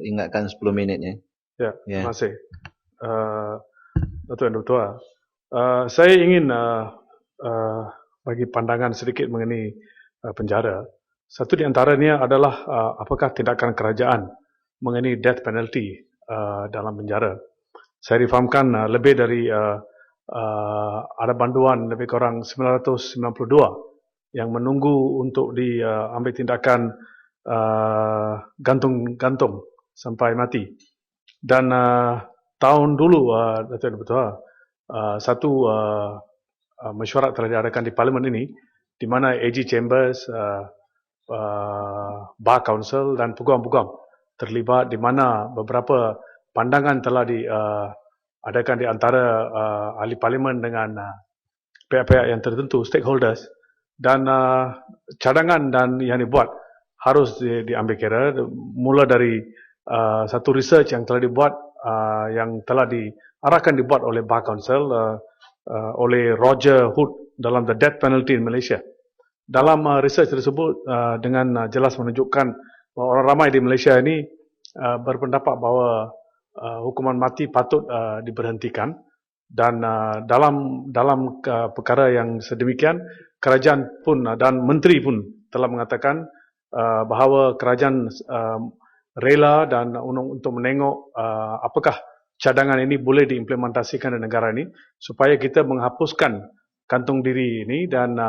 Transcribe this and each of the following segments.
ingatkan 10 minitnya. Ya, Ya. terima kasih. Datuk dan Dr. Saya ingin bagi pandangan sedikit mengenai penjara. Satu di antaranya adalah apakah tindakan kerajaan mengenai death penalty dalam penjara. Saya difahamkan lebih dari ada banduan lebih kurang 992 yang menunggu untuk diambil tindakan gantung sampai mati. Dan tahun dulu, Datuk Betul, satu mesyuarat telah diadakan di Parlimen ini, di mana AG Chambers, Bar Council dan peguam-peguam terlibat, di mana beberapa pandangan telah diadakan di antara ahli Parlimen dengan pihak-pihak yang tertentu, stakeholders, dan cadangan dan yang dibuat harus diambil kira, mula dari satu research yang telah dibuat, yang telah diarahkan dibuat oleh Bar Council, oleh Roger Hood dalam The Death Penalty in Malaysia. Dalam research tersebut dengan jelas menunjukkan bahawa orang ramai di Malaysia ini berpendapat bahawa hukuman mati patut diberhentikan, dan dalam perkara yang sedemikian, kerajaan pun dan menteri pun telah mengatakan bahawa kerajaan rela dan untuk menengok apakah cadangan ini boleh diimplementasikan di negara ini supaya kita menghapuskan gantung diri ini, dan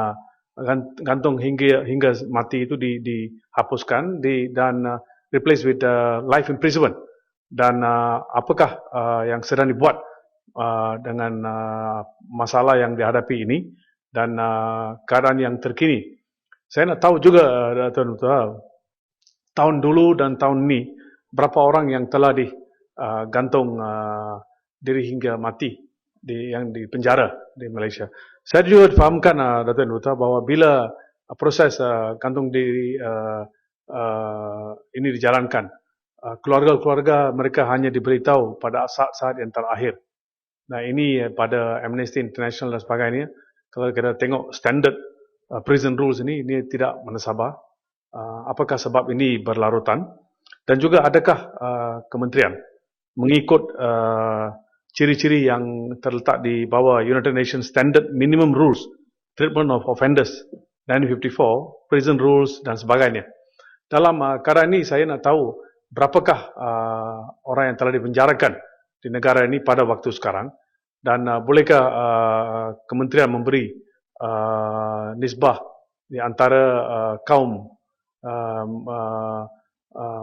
gantung hingga mati itu dihapuskan dan replace with life imprisonment. Dan apakah yang sedang dibuat dengan masalah yang dihadapi ini dan keadaan yang terkini. Saya nak tahu juga tuan-tuan, tahun dulu dan tahun ini berapa orang yang telah digantung diri hingga mati yang di penjara di Malaysia. Saya juga fahamkan Datuk Nuta bahawa bila proses gantung diri ini dijalankan, keluarga-keluarga mereka hanya diberitahu pada saat-saat yang terakhir. Nah, ini pada Amnesty International dan sebagainya, kalau kita tengok standard prison rules ini tidak menasabah. Apakah sebab ini berlarutan? Dan juga adakah kementerian mengikut ciri-ciri yang terletak di bawah United Nations Standard Minimum Rules, Treatment of Offenders 1954, Prison Rules dan sebagainya. Dalam keadaan ini saya nak tahu berapakah orang yang telah dipenjarakan di negara ini pada waktu sekarang, dan bolehkah kementerian memberi nisbah di antara kaum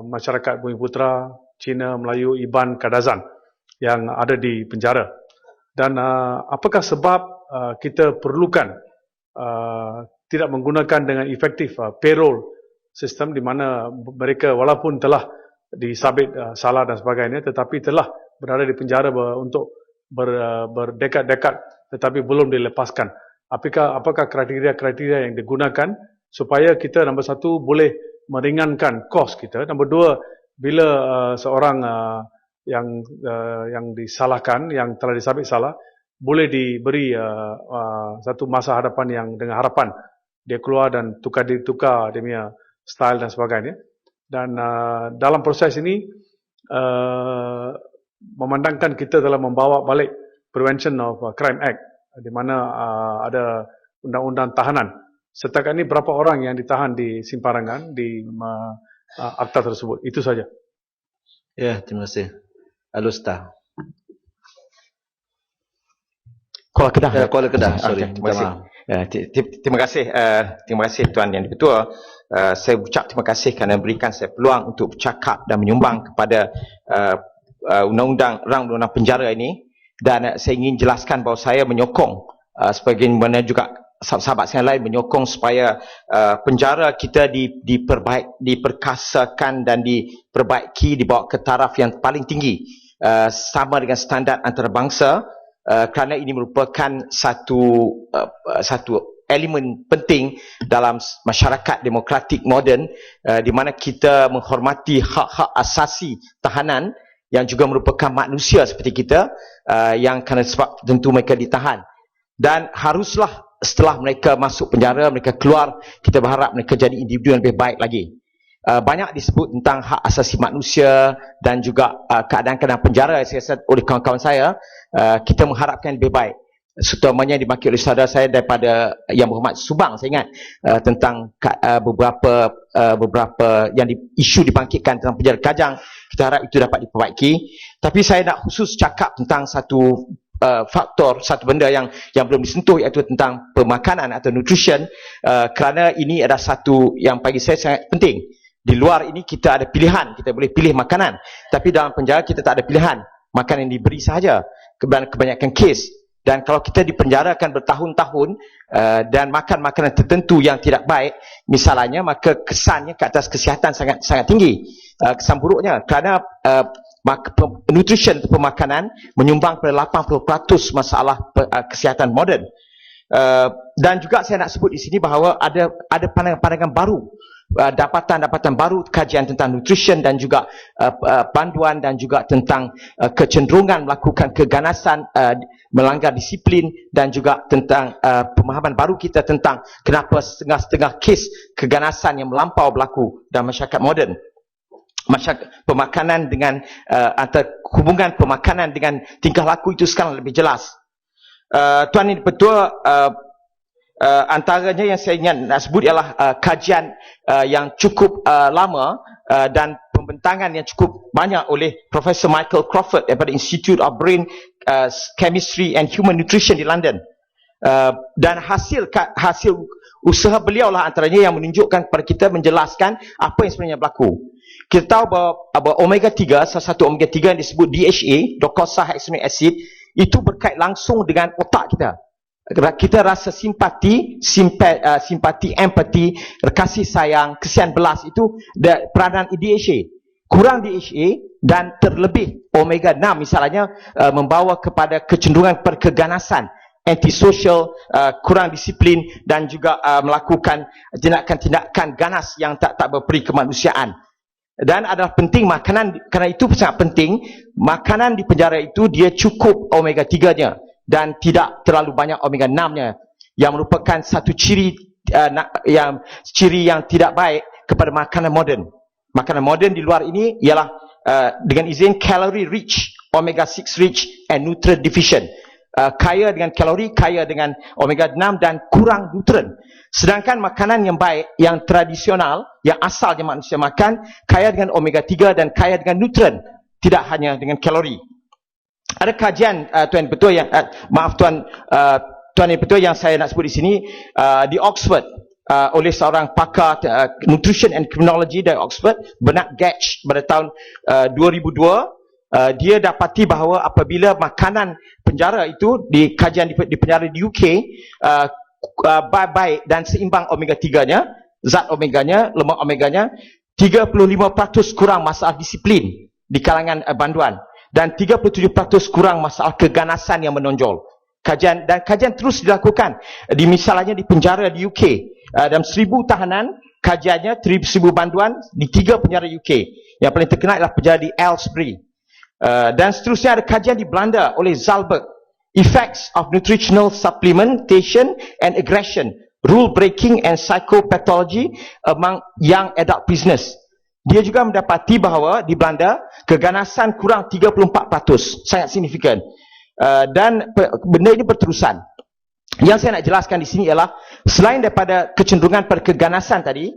masyarakat Bumiputera, Cina, Melayu, Iban, Kadazan yang ada di penjara, dan apakah sebab kita perlukan tidak menggunakan dengan efektif payroll sistem, di mana mereka walaupun telah disabit salah dan sebagainya, tetapi telah berada di penjara untuk berdekad-dekad tetapi belum dilepaskan. Apakah kriteria-kriteria yang digunakan supaya kita, nombor satu, boleh meringankan kos kita. Nombor dua, bila seorang yang disalahkan, yang telah disabit salah, boleh diberi satu masa hadapan yang dengan harapan dia keluar dan tukar dia punya style dan sebagainya. Dan dalam proses ini memandangkan kita telah membawa balik Prevention of Crime Act, di mana ada undang-undang tahanan. Setakat ini berapa orang yang ditahan di Simparangan di akta tersebut? Itu saja. Ya, terima kasih. Alusta. Kuala Kedah. Kuala Kedah, sorry. Okay, terima kasih. Terima kasih Tuan Yang Di-Pertua. Saya ucap terima kasih kerana berikan saya peluang untuk bercakap dan menyumbang kepada undang-undang penjara ini. Dan saya ingin jelaskan bahawa saya menyokong sebagaimana juga sahabat saya lain menyokong supaya penjara kita diperkasakan dan diperbaiki, dibawa ke taraf yang paling tinggi, sama dengan standard antarabangsa, kerana ini merupakan satu elemen penting dalam masyarakat demokratik moden, di mana kita menghormati hak-hak asasi tahanan yang juga merupakan manusia seperti kita, yang kerana sebab tentu mereka ditahan, dan haruslah setelah mereka masuk penjara, mereka keluar, kita berharap mereka jadi individu yang lebih baik lagi. banyak disebut tentang hak asasi manusia dan juga keadaan-keadaan penjara saya rasa oleh kawan-kawan saya. Kita mengharapkan lebih baik, terutamanya dimaki oleh saudara saya daripada Yang Berhormat Subang, saya ingat tentang beberapa yang isu dibangkitkan tentang penjara Kajang. Kita harap itu dapat diperbaiki. Tapi saya nak khusus cakap tentang satu faktor, satu benda yang belum disentuh, iaitu tentang pemakanan atau nutrition, kerana ini adalah satu yang bagi saya sangat penting. Di luar ini kita ada pilihan, kita boleh pilih makanan, tapi dalam penjara kita tak ada pilihan, makanan yang diberi sahaja kebanyakan kes. Dan kalau kita dipenjarakan bertahun-tahun dan makan makanan tertentu yang tidak baik misalnya, maka kesannya ke atas kesihatan sangat tinggi, kesan buruknya, kerana nutrition atau pemakanan menyumbang pada 80% masalah kesihatan moden. Dan juga saya nak sebut di sini bahawa ada pandangan-pandangan baru, dapatan-dapatan baru, kajian tentang nutrition dan juga panduan dan juga tentang kecenderungan melakukan keganasan, melanggar disiplin, dan juga tentang pemahaman baru kita tentang kenapa setengah-setengah kes keganasan yang melampau berlaku dalam masyarakat moden. Masyarakat pemakanan dengan antara hubungan pemakanan dengan tingkah laku itu sekarang lebih jelas. Tuan Yang Dipertua, antaranya yang saya nak sebut ialah kajian yang cukup lama dan pembentangan yang cukup banyak oleh Profesor Michael Crawford daripada Institute of Brain Chemistry and Human Nutrition di London. Dan hasil usaha beliau lah antaranya yang menunjukkan kepada kita, menjelaskan apa yang sebenarnya berlaku. Kita tahu bahawa omega 3, salah satu omega 3 yang disebut DHA, docosahexaenoic acid, itu berkait langsung dengan otak kita. Kita rasa simpati, empati, kasih sayang, kesian belas, itu peranan DHA. Kurang DHA dan terlebih omega 6 misalnya membawa kepada kecenderungan perkeganasan, antisocial, kurang disiplin, dan juga melakukan tindakan-tindakan ganas yang tak berperi kemanusiaan. Dan adalah penting makanan, kerana itu sangat penting, makanan di penjara itu dia cukup omega 3-nya dan tidak terlalu banyak omega 6-nya, yang merupakan satu ciri yang tidak baik kepada makanan moden. Makanan moden di luar ini ialah dengan izin calorie rich, omega 6 rich and nutrient deficient. Kaya dengan kalori, kaya dengan omega 6 dan kurang nutrien. Sedangkan makanan yang baik, yang tradisional, yang asalnya manusia makan, kaya dengan omega 3 dan kaya dengan nutrien, tidak hanya dengan kalori. Ada kajian Tuan Petua yang Tuan Petua yang saya nak sebut di sini di Oxford oleh seorang pakar nutrition and criminology dari Oxford, Bernard Gatch, pada tahun 2002. Dia dapati bahawa apabila makanan penjara itu di kajian di penjara di UK baik dan seimbang omega 3-nya, zat omeganya, lemak omeganya, 35% kurang masalah disiplin di kalangan banduan dan 37% kurang masalah keganasan yang menonjol. Kajian terus dilakukan misalnya di penjara di UK, dalam 1000 tahanan, kajiannya 1000 banduan di 3 penjara UK. Yang paling terkenal adalah penjara di Aylesbury. Dan seterusnya ada kajian di Belanda oleh Zalberg, Effects of Nutritional Supplementation and Aggression, Rule Breaking and Psychopathology among Young Adult Prisoners. Dia juga mendapati bahawa di Belanda keganasan kurang 34%, sangat signifikan. Dan benda ini berterusan. Yang saya nak jelaskan di sini ialah selain daripada kecenderungan pada keganasan tadi,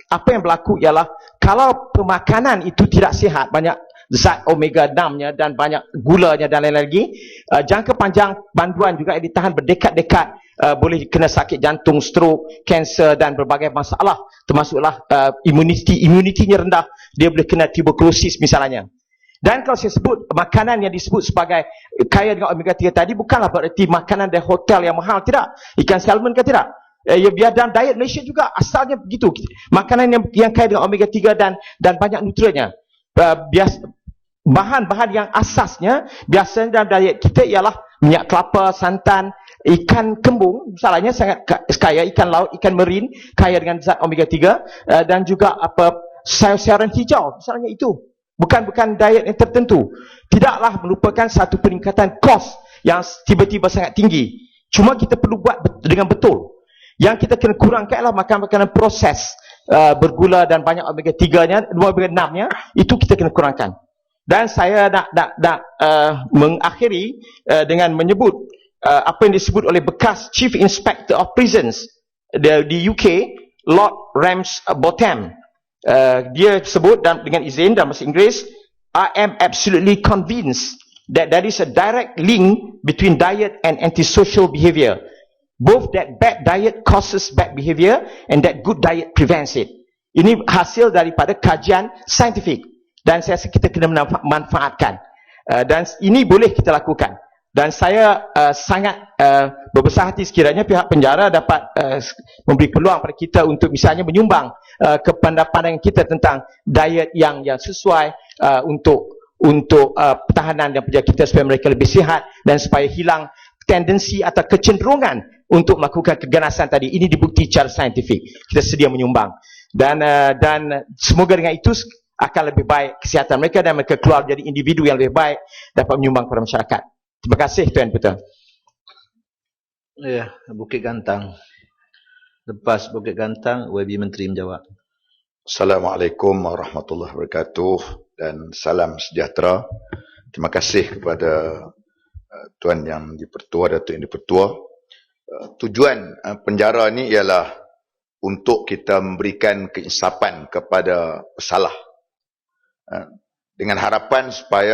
apa yang berlaku ialah kalau pemakanan itu tidak sihat, banyak zat omega 6-nya dan banyak gulanya dan lain-lain lagi, jangka panjang banduan juga yang ditahan berdekat-dekat boleh kena sakit jantung, stroke, kanser dan berbagai masalah, termasuklah imunitinya rendah, dia boleh kena tuberculosis misalnya. Dan kalau saya sebut makanan yang disebut sebagai kaya dengan omega 3 tadi, bukanlah bererti makanan dari hotel yang mahal, tidak. Ikan salmon ke tidak. Ya, biar dalam diet Malaysia juga asalnya begitu. Makanan yang kaya dengan omega 3 dan banyak nutriennya. Bahan-bahan yang asasnya biasanya dalam diet kita ialah minyak kelapa, santan, ikan kembung misalnya sangat kaya, ikan laut, ikan marin kaya dengan zat omega 3, dan juga sayur-sayuran hijau misalnya. Itu bukan diet yang tertentu, tidaklah merupakan satu peningkatan kos yang tiba-tiba sangat tinggi. Cuma kita perlu buat dengan betul. Yang kita kena kurangkan adalah makan makanan proses, bergula dan banyak omega 3-nya, omega 6-nya, itu kita kena kurangkan. Dan saya nak mengakhiri dengan menyebut apa yang disebut oleh bekas Chief Inspector of Prisons di UK, Lord Ramsbottom. Dia sebut dengan izin dalam bahasa Inggeris, I am absolutely convinced that there is a direct link between diet and antisocial behavior. Both that bad diet causes bad behavior and that good diet prevents it. Ini hasil daripada kajian saintifik dan saya rasa kita kena manfaatkan. Dan ini boleh kita lakukan. Dan saya sangat berbesar hati sekiranya pihak penjara dapat memberi peluang pada kita untuk misalnya menyumbang pandangan kita tentang diet yang sesuai untuk pertahanan dan penjara kita supaya mereka lebih sihat dan supaya hilang tendensi atau kecenderungan untuk melakukan keganasan tadi. Ini dibukti secara saintifik. Kita sedia menyumbang. Dan semoga dengan itu akan lebih baik kesihatan mereka dan mereka keluar jadi individu yang lebih baik dapat menyumbang kepada masyarakat. Terima kasih Tuan Putra. Ya, Bukit Gantang. Lepas Bukit Gantang, YB Menteri menjawab. Assalamualaikum warahmatullahi wabarakatuh dan salam sejahtera. Terima kasih kepada Tuan Yang di-Pertua, Datuk Yang di-Pertua. Tujuan penjara ini ialah untuk kita memberikan keinsapan kepada pesalah dengan harapan supaya